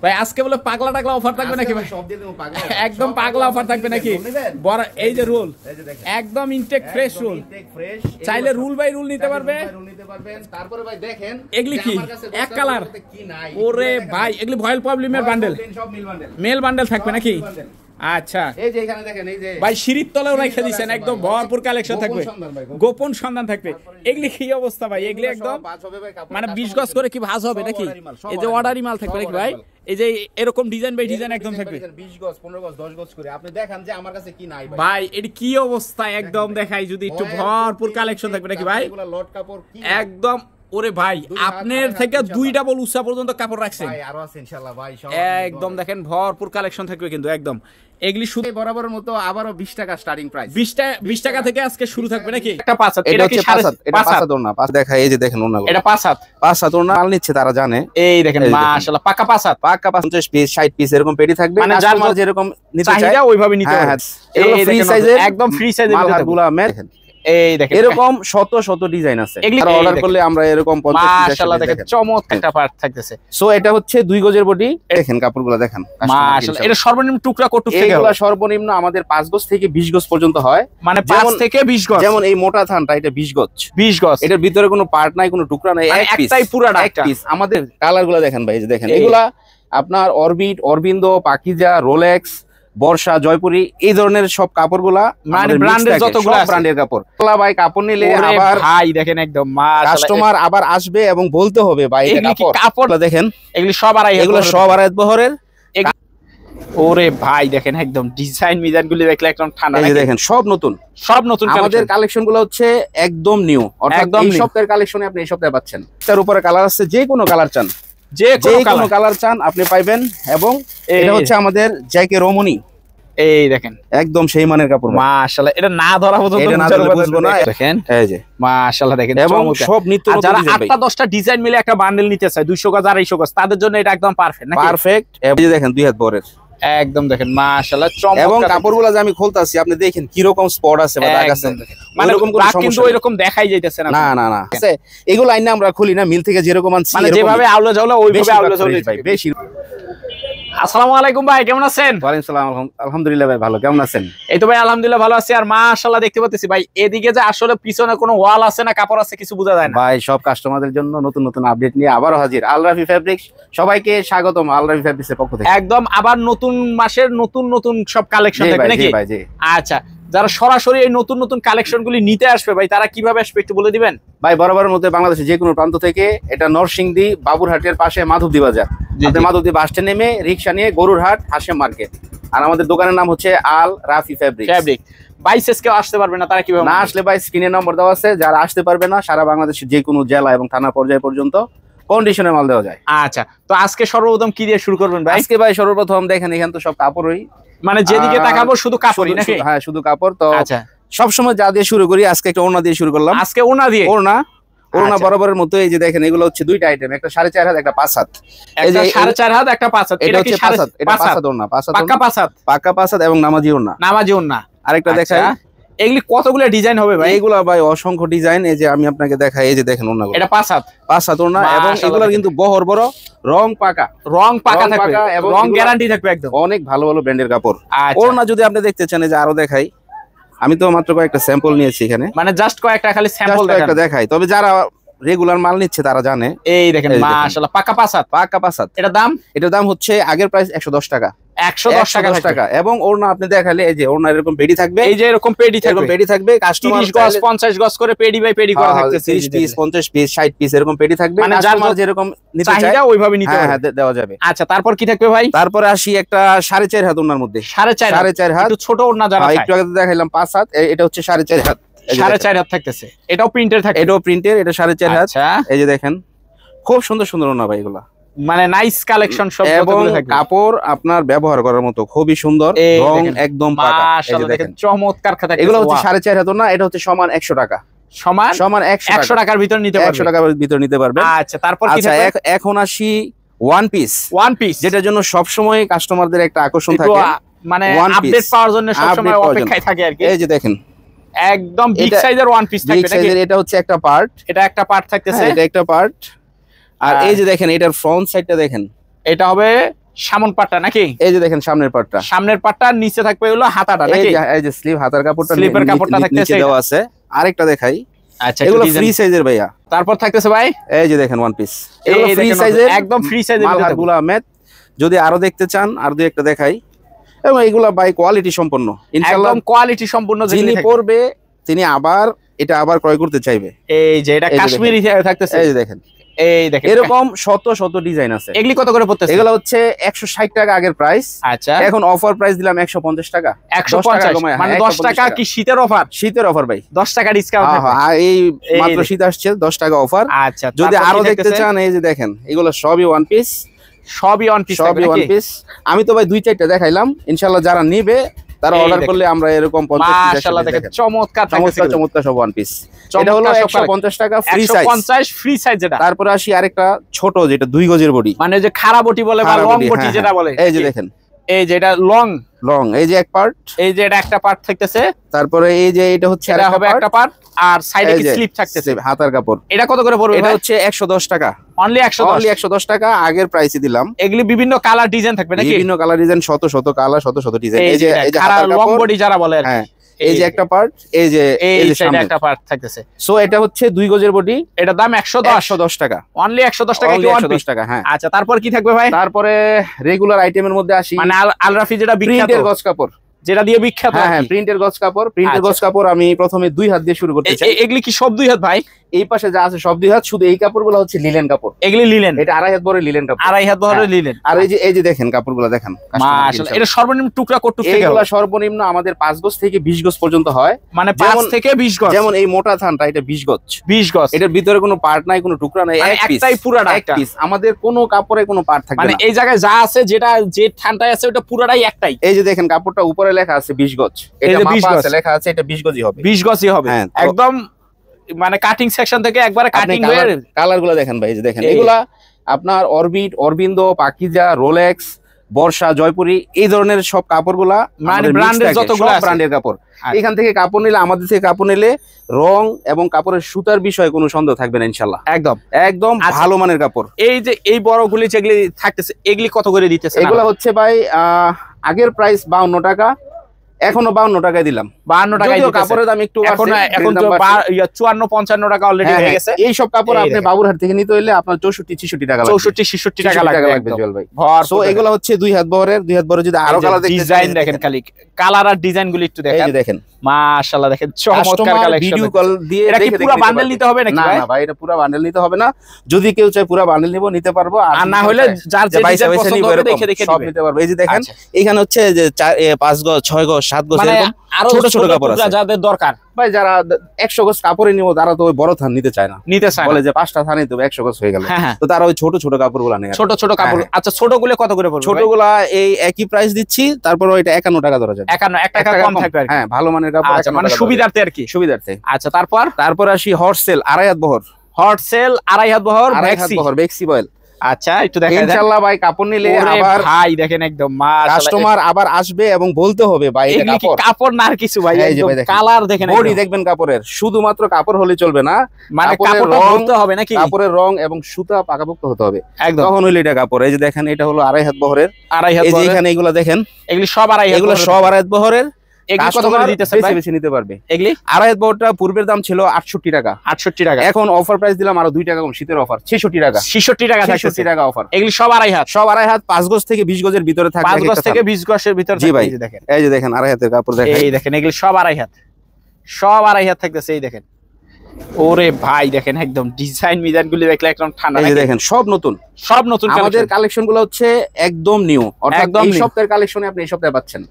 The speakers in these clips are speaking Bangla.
ভাই আজকে বলে পাগলা টাগলা অফার থাকবে নাকি ভাই? সব দিয়ে দেব পাগলা, একদম পাগলা অফার থাকবে নাকি? বড় এই যে রোল, একদম ইনটেক ফ্রেশ রোল, চাইলে রুল বাই রুল নিতে পারবে। তারপরে ভাই দেখেন এগুলি কি এক কালার? ওরে ভাই এগুলি ভয়েল প্রবলেমের বান্ডেল, মেল বান্ডেল থাকবে নাকি? আচ্ছা এই যে এখানে দেখেন, এই যে ভাই সিঁড়ির তলেও রেখে দিয়েছেন, একদম ভরপুর কালেকশন থাকবে, গোপন সন্ধান থাকবে। এগুলি কি অবস্থা ভাই? এগুলি একদম মানে 20 গজ করে কি ভাঁজ হবে নাকি? এই যে অর্ডারি মাল থাকবে নাকি ভাই? এই যে এরকম ডিজাইন বাই ডিজাইন একদম থাকবে, 20 গজ 15 গজ 10 গজ করে। আপনি দেখেন যে আমার কাছে কি নাই ভাই। ভাই এটি কি অবস্থা একদম দেখাই, যদি একটু ভরপুর কালেকশন থাকবে নাকি ভাই? এগুলা লট কাপড় কি একদম। ওরে ভাই আপনার থেকে 2 ডাবল উঁচা পর্যন্ত কাপড় রাখছেন ভাই, আরো আছে ইনশাআল্লাহ ভাই। সব একদম দেখেন ভরপুর কালেকশন থাকবে কিন্তু একদম। এগুলি শুধু বরাবরের মতো আবারও 20 টাকা স্টার্টিং প্রাইস, 20 টাকা থেকে আজকে শুরু থাকবে নাকি? একটা 5 হাত, এটা কি 5 হাত? এটা 5 হাত ওড়না, 5 দেখা। এই যে দেখেন ওড়নাগুলো, এটা 5 হাত, 5 হাত ওড়না মাল নিচ্ছে তারা জানে। এই দেখেন মাশাআল্লাহ পাকা 5 হাত, পাকা 50 পিস 60 পিস এরকম পেটি থাকবে, মানে যার মাল যেরকম নিতে চায় চাহিদা ওইভাবে নিতে হবে। এগুলো ফ্রি সাইজের, একদম ফ্রি সাইজের মাল হাতগুলো দেখেন। এই দেখেন এরকম শত শত ডিজাইন আছে, আর অর্ডার করলে আমরা এরকম 50 পিস মাশাআল্লাহ দেখেন চমৎকার একটা পার্ট থাকতেছে। সো এটা হচ্ছে 2 গজের বডি। দেখেন কাপড়গুলো দেখেন মাশাআল্লাহ। এটা সর্বনিম্ন টুকরা কটুক থেকে এগুলো সর্বনিম্ন আমাদের 5 গজ থেকে 20 গজ পর্যন্ত হয়, মানে 5 থেকে 20 গজ। যেমন এই মোটা থানটা এটা 20 গজ, 20 গজ। এটার ভিতরে কোনো পার্ট নাই, কোনো টুকরা নাই, একটাই পুরাটা এক পিস। আমাদের কালারগুলো দেখেন ভাই, এই যে দেখেন এগুলা আপনার অরবিট, অরবিন্দ, পাকিজা, রোলেক্স, বর্ষা, জয়পুরি, এই ধরনের সব কাপড়গুলা মানে ব্র্যান্ডের যতগুলো আছে ব্র্যান্ডের কাপড়। ভাই কাপড় নিলে আবার ভাই দেখেন একদম মাশাআল্লাহ কাস্টমার আবার আসবে এবং বলতে হবে ভাই এটা কাপড় দেখেন। এগুলি সব আড়াই, এগুলো সব আড়াই বহরের। ওরে ভাই দেখেন একদম ডিজাইন মিজাইন গুলি দেখলে একদম ঠান্ডা। এই যে দেখেন সব নতুন, সব নতুন। আমাদের কালেকশন গুলো হচ্ছে একদম নিউ, অর্থাৎ এই সপ্তাহের কালেকশনে আপনি এই সপ্তাহে পাচ্ছেন। তার উপরে কালার আছে, যে কোনো কালার চান, যে কোনো কালার চান আপনি পাইবেন। এবং এটা হচ্ছে আমাদের জ্যাকে রমণী, এই দেখেন একদম সেই মানের কাপড় মাশাআল্লাহ। এটা না ধরা পর্যন্ত বুঝবো না। দেখেন এই যে মাশাআল্লাহ দেখেন, এবং সব নিত্য নতুন। যারা 8টা 10টা ডিজাইন মিলে একটা বান্ডেল নিতে চায় 200 গজ 250 গজ, তাদের জন্য এটা একদম পারফেক্ট নাকি? পারফেক্ট। এই যে দেখেন 2 হাত বরের, একদম দেখেন মাশাআল্লাহ চমৎকার। এবং কাপড়গুলো যে আমি খুলতাছি আপনি দেখেন কি রকম স্পট আছে বা দাগ আছে, মানে এরকম কোনো সমস্যা কিন্তু ওইরকম দেখাই যাইতেছে না। না না না, আছে এগুলো আইনা আমরা খুলি না, মিল থেকে যেরকম আনছি মানে যেভাবে আউলা জাউলা ওইভাবে আউলা জাউলা ভাই বেশি। আসসালামু আলাইকুম ভাই, কেমন আছেন? ওয়ালাইকুম সালাম, আলহামদুলিল্লাহ ভাই ভালো, কেমন আছেন? এই তো ভাই আলহামদুলিল্লাহ ভালো আছি। আর মাশাআল্লাহ দেখতে পাচ্ছি ভাই এদিকে যে আসলে পিছনে কোনো ওয়াল আছে না কাপড় আছে কিছু বোঝা যায় না ভাই। সব কাস্টমারদের জন্য নতুন নতুন আপডেট নিয়ে আবারো হাজির আল রাফি ফেব্রিক্স। সবাইকে স্বাগতম আল রাফি ফেব্রিক্স এর পক্ষ থেকে। একদম আবার নতুন মাসের নতুন নতুন সব কালেকশন থাকবে নাকি? ভাই জি। আচ্ছা, যারা সরাসরি এই নতুন নতুন কালেকশন গুলি নিতে আসবে ভাই তারা কিভাবে আসবে একটু বলে দিবেন ভাই? বরাবরের মধ্যে বাংলাদেশের যে কোনো প্রান্ত থেকে, এটা নরসিংদী বাবুরহাটের পাশে মাধবদী বাজার, মাধবদী বাস স্ট্যান্ড নেমে রিক্সা নিয়ে গরুরহাট হাশেম মার্কেট। আর আমাদের দোকানের নাম হচ্ছে আল রাফি ফেব্রিক্স। বাইসেস কেউ আসতে পারবে না, তারা কিভাবে না আসলে ভাই স্ক্রিনে নম্বর দেওয়া আছে, যারা আসতে পারবে না সারা বাংলাদেশের যে কোনো জেলা এবং থানা পর্যায় পর্যন্ত কন্ডিশনে মাল দেওয়া যায়। আচ্ছা, তো আজকে সর্বপ্রথম কি দিয়ে শুরু করবেন ভাই? আজকে ভাই সর্বপ্রথম দেখেন এখানে তো সব কাপড়ই, মানে যেদিকে তাকাবো শুধু কাপড়ই নাকি? হ্যাঁ শুধু কাপড়। তো আচ্ছা, সবসময় যা দিয়ে শুরু করি, আজকে একটা ওড়না দিয়ে শুরু করলাম। আজকে ওড়না দিয়ে? ওড়না বরাবরের মতো। এই যে দেখেন এগুলো হচ্ছে 2টা আইটেম, একটা 4.5 হাত, একটা 5 হাত। এই যে 4.5 হাত, একটা 5 হাত। এটা হচ্ছে 5 হাত, এটা 5 হাত ওড়না, 5 হাত পাকা 5 হাত, পাকা 5 হাত এবং নামাজি ওড়না। নামাজি ওড়না। আরেকটা দেখাই, এগুলি কতগুলো ডিজাইন হবে ভাই? এগুলা ভাই অসংখ্য ডিজাইন। এই যে আমি আপনাকে দেখাই, এই যে দেখেন ওড়নাগুলো, এটা 5 হাত, 5 হাত ওড়না। এবং এগুলোর কিন্তু বহর বড়, রং পাকা থাকবে এবং রং গ্যারান্টি থাকবে একদম। অনেক ভালো ভালো ব্র্যান্ডের কাপড়। ওড়না যদি আপনি দেখতে চান, যে আরো দেখাই, আমি তো মাত্র কয়েকটা স্যাম্পল নিয়েছি এখানে, মানে জাস্ট কয়েকটা খালি স্যাম্পল দেখাই। তবে যারা রেগুলার মাল নিচ্ছে তারা জানে। এই দেখেন মাশাআল্লাহ পাকা 5 হাত, পাকা 5 হাত। এটার দাম হচ্ছে আগের প্রাইস 110 টাকা, 110 টাকা। এবং ওড়না আপনি দেখালে এই যে ওড়না এরকম পেডি থাকবে, এই যে এরকম পেডি থাকবে। কাস্টমার 30 গজ 50 গজ করে পেডি বাই পেডি করা থাকবে, 30 পিস 50 পিস 60 পিস এরকম পেডি থাকবে। মানে যার মাল যেরকম নিতে চায় চাহিদা ওইভাবে নিতে হ্যাঁ দেওয়া যাবে। আচ্ছা, তারপর কি থাকবে ভাই? তারপরে আসি একটা 4.5 হাত ওড়নার মধ্যে। 4.5 হাত, একটু ছোট ওড়না যারা চায়। একটু আগে দেখাইলাম 5 হাত, এটা হচ্ছে 4.5 হাত। 4.5 হাত থাকতেছে, এটাও প্রিন্টের থাকে, এটাও প্রিন্টের, এটা 4.5 হাত। আচ্ছা, এই যে দেখেন খুব সুন্দর সুন্দর ওড়না ভাই, এগুলা মানে নাইস কালেকশন সব। এবং কাপড় আপনার ব্যবহার করার মতো খুবই সুন্দর, রং একদম পাকা। এই যে দেখেন চমৎকার খাতা। এগুলো হচ্ছে 4.5 হাত ওড়না, এটা হচ্ছে সমান 100 টাকা, সমান 100 টাকার ভিতর নিতে পারবে, 100 টাকার ভিতর নিতে পারবে। আচ্ছা, তারপর কি থাকবে? এখন আসি ওয়ান পিস, যেটার জন্য সব সময় কাস্টমারদের একটা আকর্ষণ থাকে, মানে আপডেট পাওয়ার জন্য সব সময় অপেক্ষায় থাকে আর কি। এই যে দেখেন একদম বিগ সাইজের ওয়ান পিস থাকবে নাকি? এটা হচ্ছে একটা পার্ট, এটা একটা পার্ট থাকতেছে, এটা একটা পার্ট। আর এই যে দেখেন এটার ফ্রন্ট সাইডটা দেখেন, এটা হবে সামন পাটটা নাকি? এই যে দেখেন সামনের পাটটা, নিচে থাকবে হলো হাতাটা নাকি? এই যে স্লিভ হাতার কাপড়টা, স্লিপের কাপড়টা থাকতেছে দেওয়া আছে। আরেকটা দেখাই, আচ্ছা এগুলো ফ্রি সাইজের ভাইয়া। তারপর থাকতেছে ভাই এই যে দেখেন ওয়ান পিস, এগুলো ফ্রি সাইজের, একদম ফ্রি সাইজের মালহারগুলো আহমেদ। যদি আরো দেখতে চান আর দুই একটা দেখাই, এবং এইগুলা বাই কোয়ালিটি সম্পন্ন, ইনশাআল্লাহ একদম কোয়ালিটি সম্পন্ন। যিনি পরবে তিনি আবার ক্রয় করতে চাইবে। এই যে এটা কাশ্মীরি থাকতেছে, এই যে দেখেন, এই দেখেন এরকম শত শত ডিজাইন আছে। এগুলি কত করে পড়তেছে? এগুলো হচ্ছে 160 টাকা আগের প্রাইস। আচ্ছা, এখন অফার প্রাইস দিলাম 150 টাকা। 150 মানে 10 টাকা কি শীতের অফার? শীতের অফার ভাই, 10 টাকা ডিসকাউন্ট। হ্যাঁ, এই মাত্র শীত আসছে, 10 টাকা অফার। আচ্ছা, যদি আরো দেখতে চান এই যে দেখেন, এগুলো সবই ওয়ান পিস, সবই ওয়ান পিস। আমি তো ভাই 2-4টা দেখাইলাম, ইনশাআল্লাহ যারা নিবে তারা অর্ডার করলে আমরা এরকম 50 পিস, মাশাআল্লাহ দেখেন চমৎকার সব ওয়ান পিস। এটা হলো 150 টাকা ফ্রি সাইজ, 150 ফ্রি সাইজ যেটা। তারপরে আসি আরেকটা ছোট, যেটা 2 গজের বডি, মানে যে খাড়া বডি বলে বা লং বডি যেটা বলে। এই যে দেখেন, এই যে এটা লং, এই যে এক পার্ট, এই যে এটা একটা পার্ট থাকতেছে। তারপরে এই যে এটা হচ্ছে একটা পার্ট, আর সাইডে কি স্লিপ থাকতেছে, হাতার কাপড়। এটা কত করে পড়বে? এটা হচ্ছে 110 টাকা, অনলি 110 টাকা আগের প্রাইসে দিলাম। এগুলি বিভিন্ন কালার ডিজাইন থাকবে নাকি? বিভিন্ন কালার ডিজাইন, শত শত কালার, শত শত ডিজাইন। এই যে লং বডি যারা বলে, হ্যাঁ, এই যে একটা পার্ট, এই যে সাইডে একটা পার্ট থাকতেছে। সো এটা হচ্ছে 2 গজের বডি, এটার দাম 110 টাকা, অনলি 110 টাকা কি 110 টাকা। হ্যাঁ, আচ্ছা, তারপর কি থাকবে ভাই? তারপরে রেগুলার আইটেমের মধ্যে আসি, মানে আলরাফি যেটা বিখ্যাত, প্রিন্টের গজ কাপড়, যেটা দিয়ে বিখ্যাত। হ্যাঁ, প্রিন্টের গজ কাপড়। আমি প্রথমে 2 হাত দিয়ে শুরু করতে চাই। এগুলি কি সব 2 হাত ভাই? এই পাশে যা আছে সব 2 হাত, শুধু এই কাপড়গুলো হচ্ছে লিলেন কাপড়। এগুলি লিলেন, এটা 2.5 হাত বড় লিলেন কাপড়, 2.5 হাত বড় লিলেন। আর এই যে দেখেন কাপড়গুলো দেখেন, মাশাআল্লাহ। এটা সর্বনিম্ন টুকরা কতটুকু থেকে? এগুলো সর্বনিম্ন আমাদের 5 গজ থেকে 20 গজ পর্যন্ত হয়, মানে 5 থেকে 20 গজ। যেমন এই মোটা থানটা, এটা 20 গজ। এটার ভিতরে কোনো পার্ট নাই, কোনো টুকরা নাই, একটাই পুরাটা এক পিস। আমাদের কোনো কাপড়ে কোনো পার্ট থাকবে না, মানে এই জায়গায় যা আছে, যেটা যে থানটায় আছে ওটা পুরাটাই একটাই। এই যে দেখেন কাপড়টা উপরে লেখা আছে 20 গজ, এটা মাপা আছে, লেখা আছে এটা 20 গজই হবে, 20 গজই হবে একদম। মানে কাটিং সেকশন থেকে একবারে কাটিং হয়ে কালারগুলো দেখেন ভাই, এই যে দেখেন, এগুলা আপনার অরবিট, অরবিন্দ, পাকিজা, রোলেক্স, বর্ষা, জয়পুরি, এই ধরনের সব কাপড়গুলা, মানে ব্র্যান্ডের যতগুলো ব্র্যান্ডের কাপড়। এখান থেকে কাপড় নিলে, আমাদের থেকে কাপড় নিলে রং এবং কাপড়ের সুতার বিষয়ে কোনো সন্দেহ থাকবে না ইনশাআল্লাহ, একদম ভালো মানের কাপড়। এই যে এই বড়গুলি যেগুলি থাকতেছে, এগুলি কত করে দিতেছে? এগুলো হচ্ছে ভাই আগের প্রাইস 52 টাকা, এখনো 52 টাকায় দিলাম। 52 টাকায় কাপড়ের দাম একটু এখন 54-55 টাকা অলরেডি হয়ে গেছে। এই সব কাপড় আপনি বাবুরহাট থেকে নিতে হইলে আপনার 64-66 টাকা লাগবে, 64-66 টাকা লাগবে জল ভাই। সো এগুলো হচ্ছে 2 হাত বহরের, 2 হাত বহরের। যদি আরো কালার দেখতে ডিজাইন দেখেন, খালি কালার আর ডিজাইন গুলো একটু দেখেন, এই যে দেখেন, মাশাআল্লাহ দেখেন চমৎকার কালেকশন। ভিডিও কল দিয়ে এটা কি পুরো বান্ডেল নিতে হবে নাকি ভাই? না ভাই, এটা পুরো বান্ডেল নিতে হবে না। যদি কেউ চায় পুরো বান্ডেল নিতে পারবো, আর না হলে যার যে ডিজাইন পছন্দ হবে দেখে সব নিতে পারবো। এই যে দেখেন, এখানে হচ্ছে যে 5 গজ, 6 গজ, 7 গজ, এরকম ছোট ছোট কাপড় আছে যাদের দরকার। ভাই যারা 100 গজ কাপড়ে নিব, তারা তো ওই বড় থান নিতে চায় না, বলে যে 5টা থান নিতে হবে, 100 গজ হয়ে গেল। তো তারা ওই ছোট ছোট কাপড়গুলো নেয়, ছোট ছোট কাপড়। আচ্ছা, ছোটগুলো কত করে পড়বে? ছোটগুলা এই একই প্রাইস দিচ্ছি, তারপর ওইটা 51 টাকা ধরা যাবে, 51 টাকা কম থাকবে। হ্যাঁ, ভালো মানের কাপড়, মানে সুবিধার্থে আর কি, সুবিধার্থে। আচ্ছা, তারপর আসি হট সেল 2.5 হাত বহর, 2.5 হাত বহর বেক্সি বয়েল। আচ্ছা, একটু দেখেন ইনশাআল্লাহ ভাই, কাপড় নিলে আবার ভাই দেখেন একদম কাস্টমার আবার আসবে এবং বলতে হবে ভাই এটা কাপড় না আর কিছু ভাই, একদম কালার দেখেন, বডি দেখবেন কাপড়ের, শুধুমাত্র কাপড় হলে চলবে না, মানে কাপড়টা বলতে হবে নাকি, কাপড়ের রং এবং সুতা পাকাপোক্ত হতে হবে, তখন হইলে এটা কাপড়। এই যে দেখেন, এটা হলো 2.5 হাত বহরের, 2.5 হাত। এই যে এখানে এগুলো দেখেন, এগুলি সব 2.5 হাত, এগুলো সব 2.5 হাত বহরের। কত করে দিতেছে ভাই? বেশি নিতে পারবে এগুলি। 2.5 হাত বহরটা পূর্বের দাম ছিল 68 টাকা, 68 টাকা। এখন অফার প্রাইস দিলাম আরো 2 টাকা কম, শীতের অফার 66 টাকা, 66 টাকা, 66 টাকা অফার। এগুলি সব 2.5 হাত, সব 2.5 হাত, 5 গজ থেকে 20 গজের ভিতরে থাকবে, 5 গজ থেকে 20 গজের ভিতরে থাকবে। এই যে দেখেন, এই যে দেখেন 2.5 হাতের কাপড় দেখেন, এই দেখেন, এগুলি সব 2.5 হাত, সব 2.5 হাত থাকতেছে। এই দেখেন, ওরে ভাই দেখেন, একদম ডিজাইন গুলি দেখলে একদম ঠান্ডা। এই যে দেখেন, সব নতুন আমাদের কালেকশন গুলো হচ্ছে একদম নিউ, অর্থাৎ এই সপ্তাহের কালেকশনে আপনি এই সপ্তাহে পাচ্ছেন,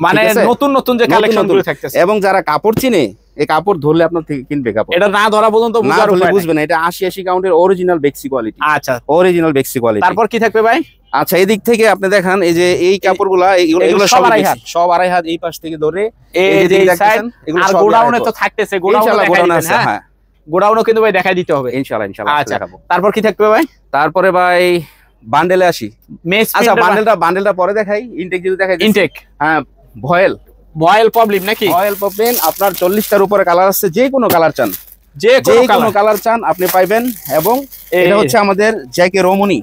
মানে নতুন নতুন যে কালেকশন গুলো থাকতেছে। এবং যারা কাপড় চিনে, এই কাপড় ধরলে আপনার থেকে কিনবে কাপড়, এটা না ধরা পর্যন্ত বুঝবে না। এটা 80 কাউন্টের অরিজিনাল বেক্সি কোয়ালিটি। আচ্ছা, অরিজিনাল বেক্সি কোয়ালিটি। তারপর কি থাকবে ভাই? আচ্ছা, এদিক থেকে আপনি দেখান, এই যে এই কাপড়গুলা, এগুলো সব 2.5 হাত, সব 2.5 হাত। এই পাশ থেকে ধরে এই যে দেখছেন, এগুলো সব গোডাউনে তো থাকতেছে, গোডাউনে আছে। হ্যাঁ, গোডাউনও কিন্তু ভাই দেখাই দিতে হবে ইনশাআল্লাহ। আচ্ছা, তারপর কি থাকবে ভাই? তারপরে ভাই বান্ডেলে আসি। আচ্ছা, বান্ডেলটা পরে দেখাই। ইনটেক যদি দেখাই, ইনটেক, হ্যাঁ, ভয়েল প্রবলেম নাকি? ভয়েল প্রবলেম। আপনার 40টার উপরে কালার আছে, যে কোনো কালার চান, যে কোনো কালার চান আপনি পাইবেন। এবং এটা হচ্ছে আমাদের জ্যাকে রমণী,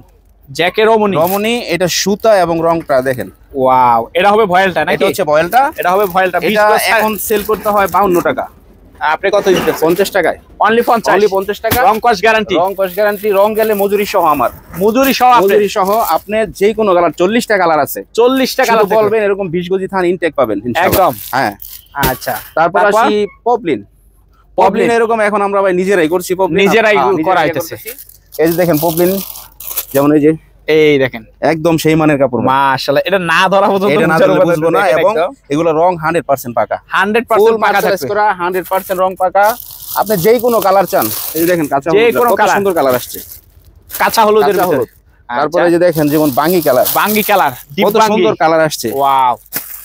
জ্যাকে রমণী। রমণী, এটা সুতা এবং রংটা দেখেন। ওয়াও, এটা হবে ভয়েলটা নাকি? এটা হচ্ছে ভয়েলটা, এটা হবে ভয়েলটা। এটা এখন সেল করতে হয় 52 টাকা। আপনি কত দিতেছেন? 50 টাকায়। অনলি 50 টাকা। রং কস গ্যারান্টি? রং কস গ্যারান্টি, রং গেলে মজুরি সহ আমার। মজুরি সহ? মজুরি সহ। আপনি যে কোনো কালার, 40টা কালার আছে। 40টা কালার বলবেন, এরকম 20 গজি থান ইনটেক পাবেন ইনশাআল্লাহ। একদম। হ্যাঁ। আচ্ছা, তারপর আসি পপলিন। পপলিন এরকম এখন আমরা ভাই নিজেরাই করছি। পপলিন নিজেরাই করাইতেছে। এই যে দেখেন পপলিন, যেমন এই যে, এই দেখেন একদম সেই মানের কাপড়। মাশাআল্লাহ, এটা না ধরা পর্যন্ত বুঝবো না। এবং এগুলো রং 100% পাকা। 100% পাকা থাকবে। 100% রং পাকা। আপনি যেই কোনো কালার চান, এই যে দেখেন কাঁচা হলুদ, কত সুন্দর কালার আসছে, কাঁচা হলুদের ভিতরে। তারপরে এই যে দেখেন যেমন বাঙ্গি কালার, কত সুন্দর কালার আসছে। ওয়াও।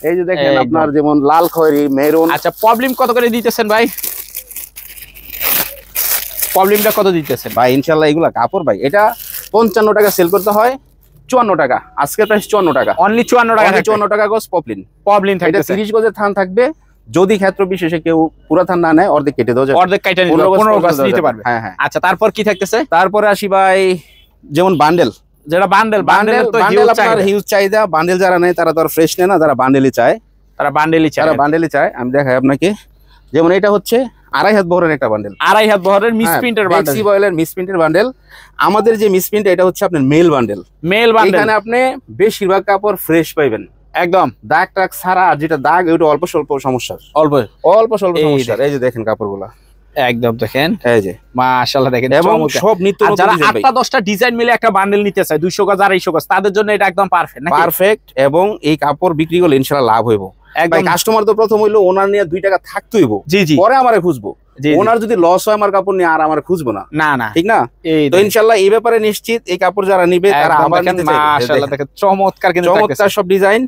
এই যে দেখেন আপনার যেমন লাল খয়েরি, মেরুন। আচ্ছা, প্রবলেম কত করে দিতেছেন ভাই? প্রবলেমটা কত দিতেছেন ভাই? ইনশাআল্লাহ এগুলা কাপড় ভাই, এটা 55 টাকা সেল করতে হয়, 54 টাকা আজকের প্রাইস। 54 টাকা অনলি। 54 টাকা। 54 টাকা গজ পপলিন থাকবে। এটা 30 গজের থান থাকবে। যদি ক্ষেত্র বিশেষে কেউ পুরো থান না নেয়, অর্ধেক কেটে দেওয়া যাবে। অর্ধেক কেটে নিতে 15 গজ নিতে পারবে। হ্যাঁ হ্যাঁ। আচ্ছা, তারপর কি থাকতেছে? তারপরে আসি ভাই যেমন বান্ডেল। যেটা বান্ডেল তো হিউজ চাহিদা। বান্ডেল যারা নেয় তারা তো আর ফ্রেশ নেয় না, তারা বান্ডেলই চায়। বান্ডেলই চায়। আমি দেখাই আপনাকে, যেমন এটা হচ্ছে 2.5 হাত বহরের একটা বান্ডেল। 2.5 হাত বহরের মিসপ্রিন্টের বান্ডেল। ম্যাক্সি বয়েলের মিসপ্রিন্টের বান্ডেল। আমাদের যে মিসপ্রিন্ট, এটা হচ্ছে আপনার মেল বান্ডেল। এখানে আপনি বেশিরভাগ কাপড় ফ্রেশ পাইবেন, একদম দাগ টাগ ছাড়া। আর যেটা দাগ, ওটা অল্প স্বল্প সমস্যা, অল্প স্বল্প সমস্যা। এই যে দেখেন কাপড়গুলা, একদম দেখেন। এই যে মাশাআল্লাহ দেখেন, এবং সব নিত্য নতুন। যারা 8টা-10টা ডিজাইন মিলে একটা বান্ডেল নিতে চায় 200 গজ 250 গজ, তাদের জন্য এটা একদম পারফেক্ট নাকি? পারফেক্ট। এবং এই কাপড় বিক্রি করলে ইনশাআল্লাহ লাভ হইব। একদম। কাস্টমার তো প্রথম হইলো ওনার নিয়ে 2 টাকা থাকতে হইব, পরে আমারে খুঁজবো। ওনার যদি লস হয় আমার কাপড় নিয়ে, আর আমার খুঁজবো না। না, ঠিক না? তো ইনশাআল্লাহ এই ব্যাপারে নিশ্চিত, এই কাপড় যারা নিবে তারা আমার নিতে চাইবে। মাশাআল্লাহ দেখেন, চমৎকার কিন্তু চমৎকার সব ডিজাইন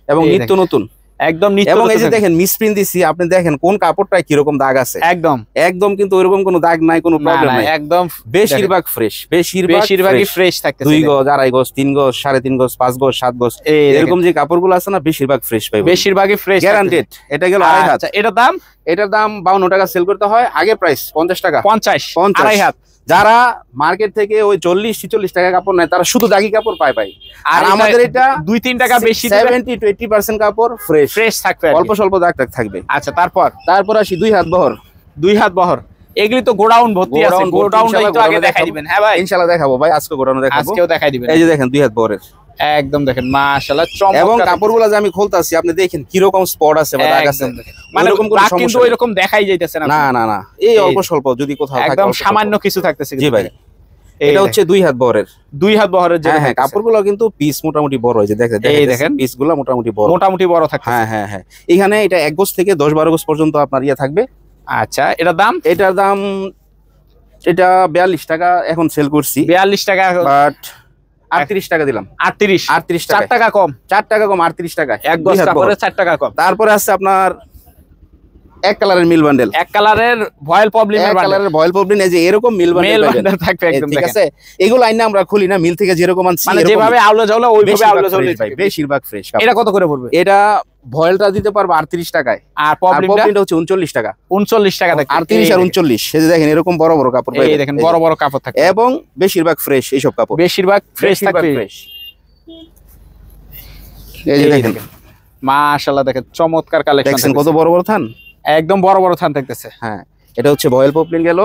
এবং নিত্য নতুন। একদম নিত্য। এবং এই যে দেখেন মিসপ্রিন্ট দিছি, আপনি দেখেন কোন কাপড়টায় কি রকম দাগ আছে। একদম কিন্তু ওইরকম কোনো দাগ নাই, কোনো প্রবলেম নাই। একদম বেশিরভাগ ফ্রেশ, বেশিরভাগই ফ্রেশ থাকে। 2 গজ, 2.5 গজ, 3 গজ, 3.5 গজ, 5 গজ, 7 গজ, এরকম যে কাপড়গুলো আছে না, বেশিরভাগ ফ্রেশ পাইবেন। বেশিরভাগই ফ্রেশ, গ্যারান্টেড। এটা গেল 2.5 হাত। এটার দাম 52 টাকা সেল করতে হয়। আগে প্রাইস 50 টাকা। 50 2.5 হাত। যারা মার্কেট থেকে ওই 40-46 টাকা কাপড় নেয়, তারা শুধু দাগি কাপড় পায়। আর আমাদের এটা 2-3 টাকা বেশি, 70-80% কাপড় ফ্রেশ থাকবে, অল্প স্বল্প দাগ টাগ থাকবে। আচ্ছা, তারপর আসি 2 হাত বহর। 2 হাত বহর এগুলি তো গোডাউন ভর্তি আছে। গোডাউনটাই তো আগে দেখাই দিবেন। হ্যাঁ ভাই, ইনশাআল্লাহ দেখাবো ভাই। আজকে গোডাউন দেখাবো, আজকেও দেখাই দিবেন। এই যে দেখেন 2 হাত বহরের, একদম দেখেন মাশাআল্লাহ চমৎকার। এবং কাপড়গুলো যে আমি খুলতাছি, আপনি দেখেন কি রকম স্পট আছে বা দাগ আছে। মানে এরকম কোনো সমস্যা কিন্তু এরকম দেখাই যাইতেছে না। না না, এই অল্প স্বল্প যদি কোথাও থাকে, একদম সামান্য কিছু থাকতেছে। জি ভাই, এটা হচ্ছে 2 হাত বহরের। 2 হাত বহরের যে কাপড়গুলো কিন্তু পিস মোটামুটি বড় হয়। যে দেখেন পিসগুলো মোটামুটি বড় থাকে। হ্যাঁ হ্যাঁ হ্যাঁ। এখানে এটা 1 গজ থেকে 10-12 গজ পর্যন্ত আপনার ইয়ে থাকবে। আচ্ছা, এটার দাম এটা 42 টাকা এখন সেল করছি। 42 টাকা, বাট 38 টাকা দিলাম। 38 টাকা, 4 টাকা কম। 38 টাকা। 1 গজ কাপড়ে 4 টাকা কম। তারপরে আছে আপনার এক কালারের মিল বান্ডেল, এক কালারের ভয়েল পপলিন, এক কালারের ভয়েল পপলিন। এই যে এরকম মিল বান্ডেল থাকবে একদম, ঠিক আছে? এগুলো আইনা আমরা খুলি না, মিল থেকে যেরকম আনছি, মানে যেভাবে আউলা জাউলা ওইভাবে আউলা জাউলা ভাই, বেশিরভাগ ফ্রেশ। এটা কত করে পড়বে? এটা ভয়েলটা দিতে পারবো 38 টাকায়, আর পপলিনটা হচ্ছে 39 টাকা। 39 টাকা থাকে, 38 আর 39। এই যে দেখেন এরকম বড় বড় কাপড়, এই দেখেন বড় বড় কাপড় থাকে, এবং বেশিরভাগ ফ্রেশ। এই সব কাপড় বেশিরভাগ ফ্রেশ থাকবে। এই যে দেখেন মাশাআল্লাহ, দেখেন চমৎকার কালেকশন। কত বড় বড় থান, একদম বড় বড় থান থাকতেছে। হ্যাঁ, এটা হচ্ছে ভয়েল পপলিন গেল।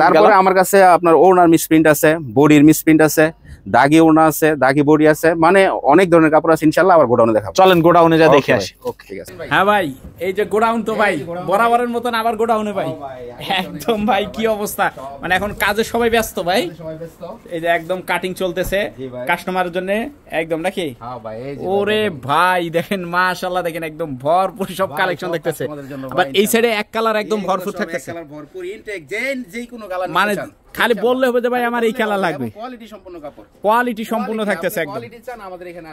তারপরে আমার কাছে আপনার ওড়নার মিসপ্রিন্ট আছে, বডির মিসপ্রিন্ট আছে, দাগি ওড়না আছে, দাগি বডি আছে, মানে অনেক ধরনের কাপড় আছে। ইনশাআল্লাহ আবার গোডাউনে দেখাবো। চলেন গোডাউনে যা দেখে আসি। ওকে, ঠিক আছে। হ্যাঁ ভাই, এই যে গোডাউন তো ভাই বরাবরের মতন আবার গোডাউনে ভাই, একদম ভাই কি অবস্থা। মানে এখন কাজে সবাই ব্যস্ত ভাই। এই যে একদম কাটিং চলতেছে কাস্টমারের জন্য একদম নাকি? ওরে ভাই দেখেন মাশাআল্লাহ, দেখেন একদম ভরপুর সব কালেকশন দেখতেছে। আবার এই সাইডে এক কালার একদম ভরপুর থাকতেছে, ভরপুর ইনটেক, যেই কোনো কালার মানে খালি বললে হবে যে ভাই আমার এই কালার লাগবে। কোয়ালিটি সম্পূর্ণ কাপড়, কোয়ালিটি সম্পূর্ণ থাকতেছে একদম।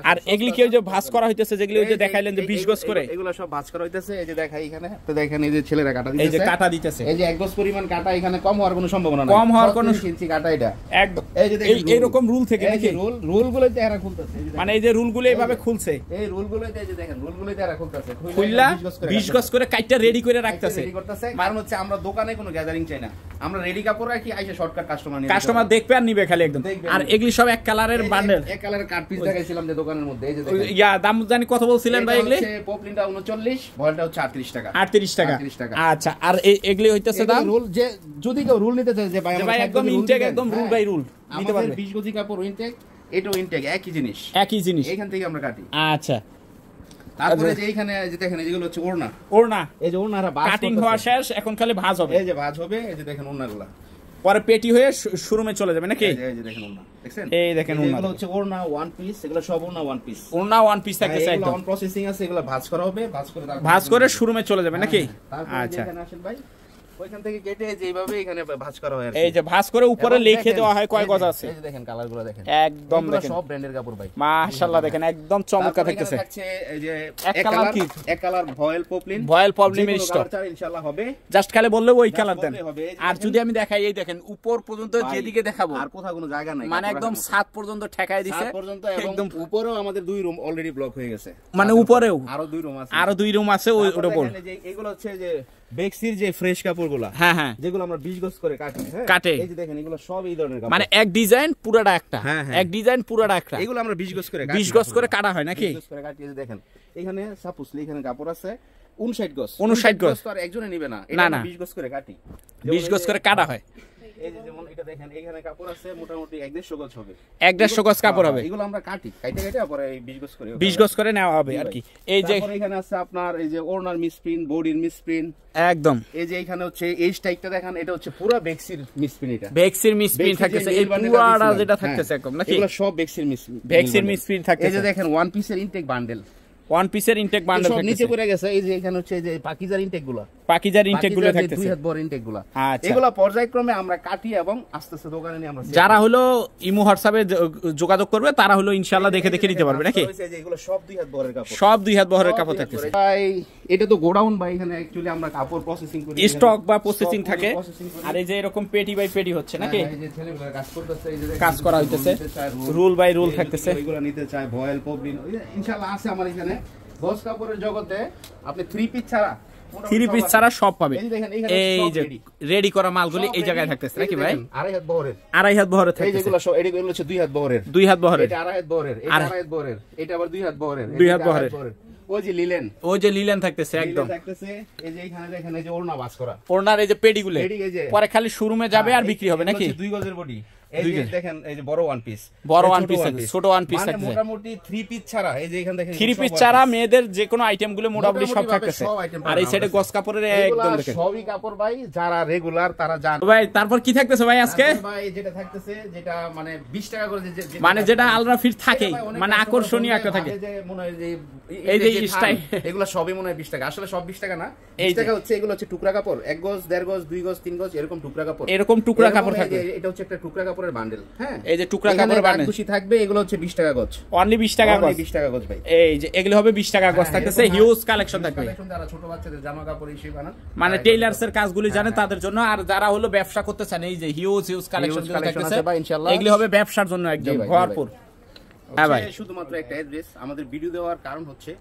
আর এগুলি কি ওই যে ভাঁজ করা হইতেছে, যেগুলি ওই যে দেখাইলেন যে 20 গজ করে, এগুলো সব ভাঁজ করা হইতেছে। এই যে দেখাই এখানে, তো দেখেন এই যে ছেলেরা কাটা দিতেছে, এই যে কাটা দিতেছে। এই যে 1 গজ পরিমাণ কাটা, এখানে কম হওয়ার কোনো সম্ভাবনা নাই, কম হওয়ার কোনো ইঞ্চি কাটা এটা একদম। এই যে দেখেন এইরকম রুল থেকে নাকি রুলগুলোতে এরা খুলতেছে, মানে এই যে রুলগুলো এইভাবে খুলছে, এই রুলগুলোতে এই যে দেখেন রুলগুলোতে এরা খুলতেছে, খুললা 20 গজ করে কাইটা রেডি করে রাখতেছে। কারণ হচ্ছে আমরা দোকানে কোনো গ্যাদারিং চাই না, আমরা রেডি কাপড় রাখি, আইসা শর্টকাট কাস্টমার দেখবে আর নিবে খালি একদম। আর এগুলি সব এক কালারের বান্ডেল, এক কালারের কাট পিস দেখাইছিলাম যে দোকানের মধ্যে, এই যে ইয়া দাম জানি কত বলছিলেন ভাই এগুলি? পপলিনটা 39, ভয়েলটা হচ্ছে 38 টাকা। 38 টাকা। আচ্ছা, আর এগুলি হইতেছে দাম রুল, যে যদি কেউ রুল নিতে চায় যে ভাই একদম ইনটেক, একদম রুল বাই রুল নিতে পারবে। 20 গজি কাপড় ইনটেক, এটাও ইনটেক, একই জিনিস এখান থেকে আমরা কাটি। আচ্ছা, তারপরে যে এইখানে যে দেখেন যেগুলো হচ্ছে ওড়না, এই যে ওড়নাটা কাটিং হওয়া শেষ, এখন খালি ভাঁজ হবে। এই যে ভাঁজ হবে, এই যে দেখেন ওড়নাগুলা পরে পেটি হয়ে শোরুমে চলে যাবে নাকি? এই যে দেখেন ওড়না, দেখছেন? এই দেখেন ওড়না, এগুলো হচ্ছে ওড়না ওয়ান পিস, এগুলো সব ওড়না ওয়ান পিস। ওড়না ওয়ান পিস থাকতেছে একদম। অন প্রসেসিং আছে, এগুলো ভাঁজ করা হবে, ভাঁজ করে শোরুমে চলে যাবে নাকি? আচ্ছা, এখানে আসেন ভাই, ওইখান থেকে কেটে যেভাবে এখানে ভাঁজ করা হয়, এই যে ভাঁজ করে উপরে লিখে দেওয়া হয় কয় গজ আছে। এই যে দেখেন কালারগুলো দেখেন, একদম দেখেন সব ব্র্যান্ডের কাপড় ভাই, মাশাআল্লাহ দেখেন একদম চমৎকার থাকতেছে। এই যে এক কালার ভয়েল পপলিন, এর স্টক ইনশাআল্লাহ হবে। জাস্ট খালি বললে ওই কালার দেন। আর যদি আমি দেখাই, এই দেখেন উপর পর্যন্ত যেদিকে দেখাবো আর কোথাও কোনো জায়গা নাই, মানে একদম ছাদ পর্যন্ত ঠেকায় দিয়েছে একদম। উপরেও আমাদের 2 রুম অলরেডি ব্লক হয়ে গেছে, মানে উপরেও আরো 2 রুম আছে, ওটা বল। এগুলো হচ্ছে যে বেক্সির যে ফ্রেশ কাপড়গুলো, হ্যাঁ যেগুলো আমরা 20 গজ করে কাটে, এই যে দেখেন এগুলো সব এই ধরনের কাপড়, মানে এক ডিজাইন পুরাটা একটা, এক ডিজাইন পুরাটা একটা। এগুলো আমরা 20 গজ করে 20 গজ করে কাটা হয় নাকি? 20 গজ করে কাটি। এই যে দেখেন এখানে সাপোজলি এখানে কাপড় আছে 59 গজ, 59 গজ তো আর একজনে নেবে না, এটা 20 গজ করে কাটি, 20 গজ করে কাটা হয়। এই যে যেমন এটা দেখেন এখানে কাপড় আছে মোটামুটি 1.5 গজ হবে, 1.5 গজ কাপড় হবে। এগুলো আমরা কাটি পরে 20 গজ করে 20 গজ করে নেওয়া হবে আর কি। এই যে এখানে আছে আপনার এই যে ওড়নার মিসপ্রিন্ট, বডির মিসপ্রিন্ট একদম। এই যে এখানে হচ্ছে এই স্টাইলটা দেখেন, এটা হচ্ছে পুরো বেক্সির মিসপ্রিন্ট, এটা বেক্সির মিসপ্রিন্ট থাকতেছে, এই পুরোটা যেটা থাকতেছে একদম নাকি? এগুলো সব বেক্সির মিসপ্রিন্ট থাকতেছে। এই যে দেখেন ওয়ান পিসের ইনটেক বান্ডেল, ওয়ান পিসের ইনটেক বান্ডেল সব নিচে পড়ে গেছে। এই যে এখানে হচ্ছে যে পাকিজার ইনটেকগুলো থাকতেছে, 2 হাত বড় ইনটেকগুলো। এগুলো পর্যায়ক্রমে আমরা কাটি এবং আস্তে আস্তে দোকানে নিয়ে আমরা, যারা হলো ইমো হোয়াটসঅ্যাপে যোগাযোগ করবে তারা হলো ইনশাআল্লাহ দেখে নিতে পারবে নাকি? এগুলো সব 2 হাত বড়ের কাপড়, সব 2 হাত বহরের কাপড় থাকতেছে ভাই। এটা তো গোডাউন ভাই, এখানে অ্যাকচুয়ালি আমরা কাপড় প্রসেসিং করি, স্টক বা প্রসেসিং থাকে। আর এই যে এরকম পেটি বাই পেটি হচ্ছে নাকি? এই যে ছেলেগুলো কাজ করতেছে, এই যে কাজ করা হইতেছে, রুল বাই রুল থাকতেছে। এগুলো নিতে চায় ভয়েল পপলিন, ইনশাআল্লাহ আছে আমার এখানে। গজ কাপড়ের জগতে আপনি 3 পিস ছাড়া সব পাবে। এই যে রেডি করা মালগুলি এই জায়গায় থাকতেছে নাকি ভাই? 2.5 হাত বহরের থাকতেছে। এইগুলো সব এগুলো হচ্ছে 2 হাত বহরের, 2 হাত বহরের, এটা 2.5 হাত বহরের, এটা 2.5 হাত বহরের, এটা আবার 2 হাত বহরের, 2 হাত বহরের। ওই যে লিলেন থাকতেছে একদম। এই যে এখানে দেখেন এই যে ওড়না বাস করা, ওড়নার এই যে পেডিগুলো পরে খালি শোরুমে যাবে আর বিক্রি হবে নাকি? 2 গজের বডি। এই যে দেখেন এই যে বড় ওয়ান পিস, ছোট ওয়ান পিস মানে থাকছে মোটামুটি 3 পিস ছাড়া। এই যে এখানে দেখেন 3 পিস ছাড়া মেয়েদের যে কোনো আইটেম গুলো মোটামুটি সব থাকতেছে। আর এই সাইডে গস কাপড়ের একদম দেখেন সবই কাপড় ভাই, যারা রেগুলার তারা জান ভাই। তারপর কি থাকতেছে ভাই আজকে? ভাই যেটা থাকতেছে, যেটা মানে 20 টাকা করে, মানে যেটা আলরা ফিট থাকে, মানে আকর্ষণীয় একটা থাকে, যে মনে হয় যে এই যে স্টাইল, এগুলো সবই মনে হয় 20 টাকা। আসলে সব 20 টাকা না, 20 টাকা হচ্ছে এগুলো হচ্ছে টুকরা কাপড়, 1 গজ 1.5 গজ 2 গজ 3 গজ এরকম টুকরা কাপড়, এরকম টুকরা কাপড় থাকে। এটা হচ্ছে একটা টুকরা কাপড়ের বান্ডেল। হ্যাঁ, এই যে টুকরা কাপড়ের বান্ডেল খুশি থাকবে, এগুলো হচ্ছে 20 টাকা গজ, অনলি 20 টাকা গজ, 20 টাকা গজ ভাই। এই যে এগুলো হবে 20 টাকা গজ থাকতেছে। হিউজ কালেকশন থাকবে, যারা ছোট বাচ্চাদের জামা কাপড় হিসেবে বানান, মানে টেইলার্স এর কাজগুলি জানে তাদের জন্য। আর যারা হলো ব্যবসা করতে চান, এই যে হিউজ কালেকশন থাকতেছে, এগুলো হবে ব্যবসার জন্য একদম ভরপুর। হ্যাঁ ভাই, শুধুমাত্র একটা অ্যাড্রেস। আমাদের ভিডিও দেওয়ার কারণ হচ্ছে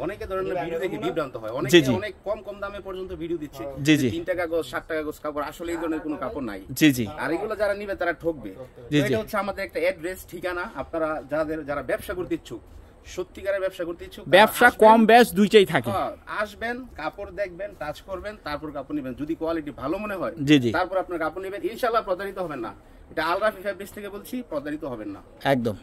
অনেকে ধরনের ভিডিও দেখে বিভ্রান্ত হয়, অনেকে অনেক কম দামে পর্যন্ত ভিডিও দিচ্ছে, 3 টাকা গজ 60 টাকা গজ কাপড়। আসলে এই ধরনের কোনো কাপড় নাই। আর এগুলো যারা নিবে তারা ঠকবে। এটা হচ্ছে আমাদের একটা অ্যাড্রেস, ঠিকানা। আপনারা যারা ব্যবসা করতে ইচ্ছুক, সত্যিকারের ব্যবসা করতে ইচ্ছুক, ব্যবসা কম বেশ দুইটাই থাকে, আসবেন, কাপড় দেখবেন, টাচ করবেন, তারপর কাপড় নেবেন। যদি কোয়ালিটি ভালো মনে হয় তারপর আপনার কাপড় নেবেন, ইনশাআল্লাহ প্রতারিত হবেন না। এটা আলরাফি ফ্যাব্রিক্স থেকে বলছি, প্রতারিত হবেন না একদম।